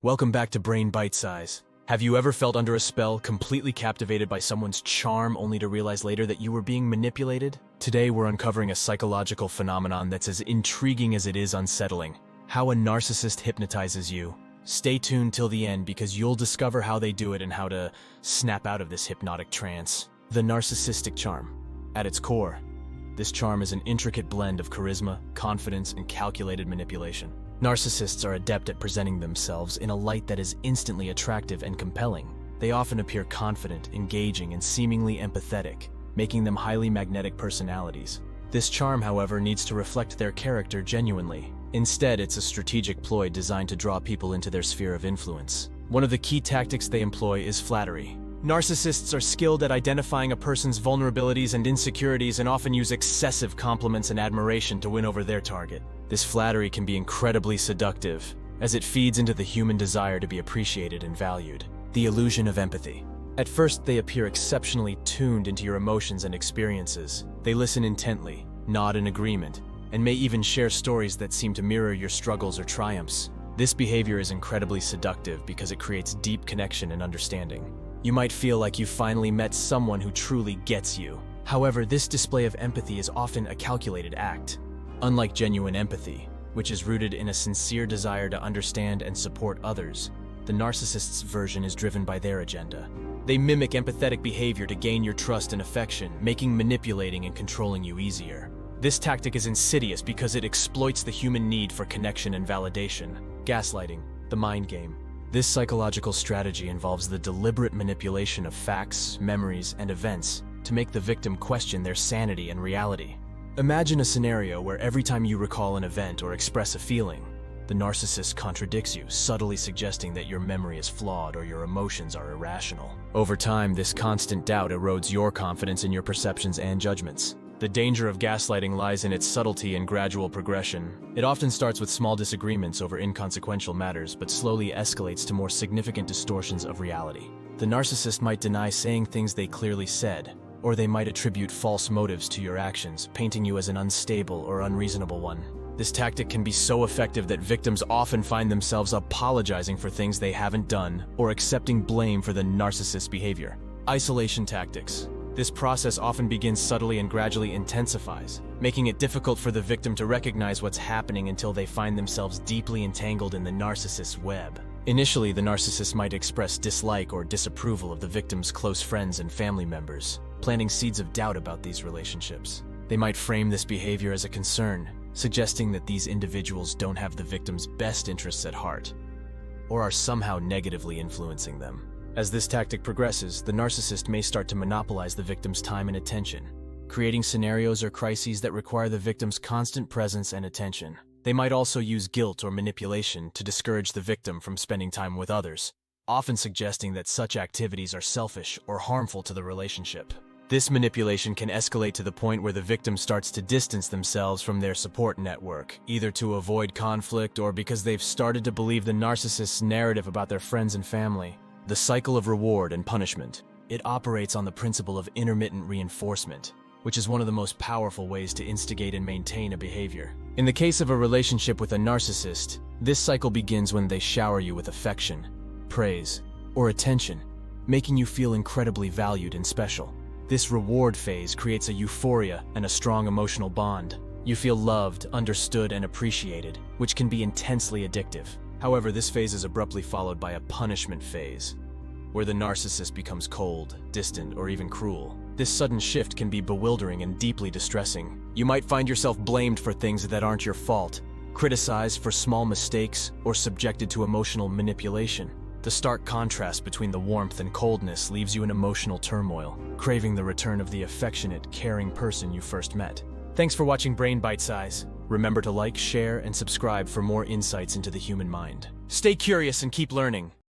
Welcome back to Brain Bitesize. Have you ever felt under a spell, completely captivated by someone's charm only to realize later that you were being manipulated? Today we're uncovering a psychological phenomenon that's as intriguing as it is unsettling. How a narcissist hypnotizes you. Stay tuned till the end because you'll discover how they do it and how to snap out of this hypnotic trance. The Narcissistic Charm. At its core, this charm is an intricate blend of charisma, confidence, and calculated manipulation. Narcissists are adept at presenting themselves in a light that is instantly attractive and compelling. They often appear confident, engaging, and seemingly empathetic, making them highly magnetic personalities. This charm, however, needs to reflect their character genuinely. Instead, it's a strategic ploy designed to draw people into their sphere of influence. One of the key tactics they employ is flattery. Narcissists are skilled at identifying a person's vulnerabilities and insecurities and often use excessive compliments and admiration to win over their target. This flattery can be incredibly seductive, as it feeds into the human desire to be appreciated and valued. The illusion of empathy. At first, they appear exceptionally tuned into your emotions and experiences. They listen intently, nod in agreement, and may even share stories that seem to mirror your struggles or triumphs. This behavior is incredibly seductive because it creates deep connection and understanding. You might feel like you've finally met someone who truly gets you. However, this display of empathy is often a calculated act. Unlike genuine empathy, which is rooted in a sincere desire to understand and support others, the narcissist's version is driven by their agenda. They mimic empathetic behavior to gain your trust and affection, making manipulating and controlling you easier. This tactic is insidious because it exploits the human need for connection and validation. Gaslighting, the mind game. This psychological strategy involves the deliberate manipulation of facts, memories, and events to make the victim question their sanity and reality. Imagine a scenario where every time you recall an event or express a feeling, the narcissist contradicts you, subtly suggesting that your memory is flawed or your emotions are irrational. Over time, this constant doubt erodes your confidence in your perceptions and judgments. The danger of gaslighting lies in its subtlety and gradual progression. It often starts with small disagreements over inconsequential matters, but slowly escalates to more significant distortions of reality. The narcissist might deny saying things they clearly said, or they might attribute false motives to your actions, painting you as an unstable or unreasonable one. This tactic can be so effective that victims often find themselves apologizing for things they haven't done or accepting blame for the narcissist's behavior. Isolation tactics. This process often begins subtly and gradually intensifies, making it difficult for the victim to recognize what's happening until they find themselves deeply entangled in the narcissist's web. Initially, the narcissist might express dislike or disapproval of the victim's close friends and family members, planting seeds of doubt about these relationships. They might frame this behavior as a concern, suggesting that these individuals don't have the victim's best interests at heart, or are somehow negatively influencing them. As this tactic progresses, the narcissist may start to monopolize the victim's time and attention, creating scenarios or crises that require the victim's constant presence and attention. They might also use guilt or manipulation to discourage the victim from spending time with others, often suggesting that such activities are selfish or harmful to the relationship. This manipulation can escalate to the point where the victim starts to distance themselves from their support network, either to avoid conflict or because they've started to believe the narcissist's narrative about their friends and family. The cycle of reward and punishment. It operates on the principle of intermittent reinforcement, which is one of the most powerful ways to instigate and maintain a behavior. In the case of a relationship with a narcissist, this cycle begins when they shower you with affection, praise, or attention, making you feel incredibly valued and special. This reward phase creates a euphoria and a strong emotional bond. You feel loved, understood, and appreciated, which can be intensely addictive. However, this phase is abruptly followed by a punishment phase, where the narcissist becomes cold, distant, or even cruel. This sudden shift can be bewildering and deeply distressing. You might find yourself blamed for things that aren't your fault, criticized for small mistakes, or subjected to emotional manipulation. The stark contrast between the warmth and coldness leaves you in emotional turmoil, craving the return of the affectionate, caring person you first met. Thanks for watching Brain Bitesize. Remember to like, share, and subscribe for more insights into the human mind. Stay curious and keep learning.